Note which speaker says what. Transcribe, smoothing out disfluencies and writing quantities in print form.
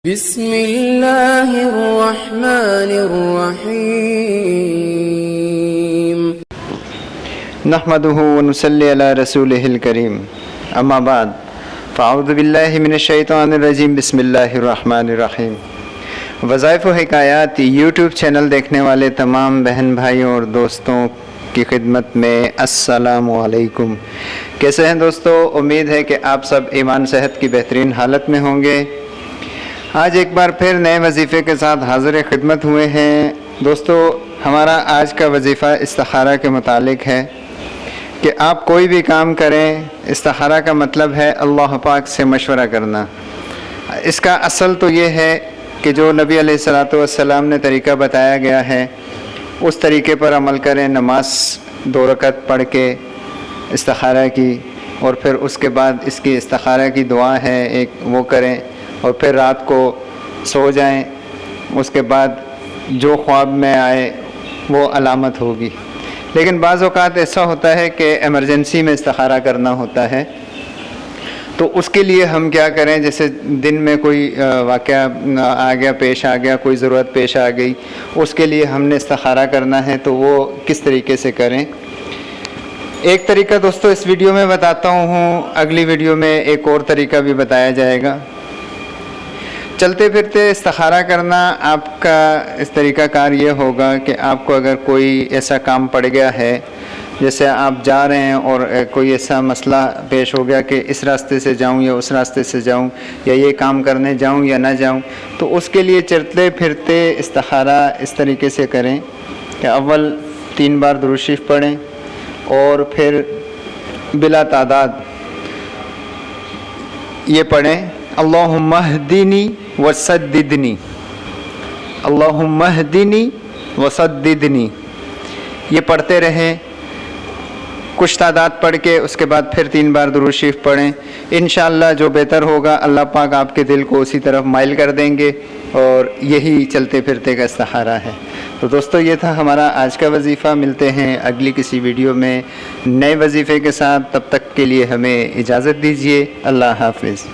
Speaker 1: بسم اللہ الرحمن الرحیم
Speaker 2: نحمده ونصلی علی رسولہ الکریم اما بعد فاعوذ باللہ من الشیطان الرجیم بسم اللہ الرحمن الرحیم۔ وظائف و حکایات یوٹیوب چینل دیکھنے والے تمام بہن بھائیوں اور دوستوں کی خدمت میں السلام علیکم۔ کیسے ہیں دوستو؟ امید ہے کہ آپ سب ایمان صحت کی بہترین حالت میں ہوں گے۔ آج ایک بار پھر نئے وظیفے کے ساتھ حاضر خدمت ہوئے ہیں۔ دوستو، ہمارا آج کا وظیفہ استخارہ کے متعلق ہے کہ آپ کوئی بھی کام کریں، استخارہ کا مطلب ہے اللہ پاک سے مشورہ کرنا۔ اس کا اصل تو یہ ہے کہ جو نبی علیہ السلام نے طریقہ بتایا گیا ہے اس طریقے پر عمل کریں۔ نماز 2 رکعت پڑھ کے استخارہ کی، اور پھر اس کے بعد اس کی استخارہ کی دعا ہے ایک، وہ کریں، اور پھر رات کو سو جائیں۔ اس کے بعد جو خواب میں آئے وہ علامت ہوگی۔ لیکن بعض اوقات ایسا ہوتا ہے کہ ایمرجنسی میں استخارہ کرنا ہوتا ہے، تو اس کے لیے ہم کیا کریں؟ جیسے دن میں کوئی واقعہ پیش آ گیا، کوئی ضرورت پیش آ گئی، اس کے لیے ہم نے استخارہ کرنا ہے، تو وہ کس طریقے سے کریں؟ ایک طریقہ دوستو اس ویڈیو میں بتاتا ہوں، اگلی ویڈیو میں ایک اور طریقہ بھی بتایا جائے گا۔ چلتے پھرتے استخارہ کرنا آپ کا اس طریقہ کار یہ ہوگا کہ آپ کو اگر کوئی ایسا کام پڑ گیا ہے، جیسے آپ جا رہے ہیں اور کوئی ایسا مسئلہ پیش ہو گیا کہ اس راستے سے جاؤں یا اس راستے سے جاؤں، یا یہ کام کرنے جاؤں یا نہ جاؤں، تو اس کے لیے چلتے پھرتے استخارہ اس طریقے سے کریں کہ اول 3 بار درود شریف پڑھیں، اور پھر بلا تعداد یہ پڑھیں اللہم اہدنی وسددنی، اللہم اہدنی وسددنی، یہ پڑھتے رہیں کچھ تعداد پڑھ کے، اس کے بعد پھر 3 بار درود شریف پڑھیں۔ انشاءاللہ جو بہتر ہوگا اللہ پاک آپ کے دل کو اسی طرف مائل کر دیں گے، اور یہی چلتے پھرتے کا استخارہ ہے۔ تو دوستو، یہ تھا ہمارا آج کا وظیفہ۔ ملتے ہیں اگلی کسی ویڈیو میں نئے وظیفے کے ساتھ، تب تک کے لیے ہمیں اجازت دیجیے۔ اللہ حافظ۔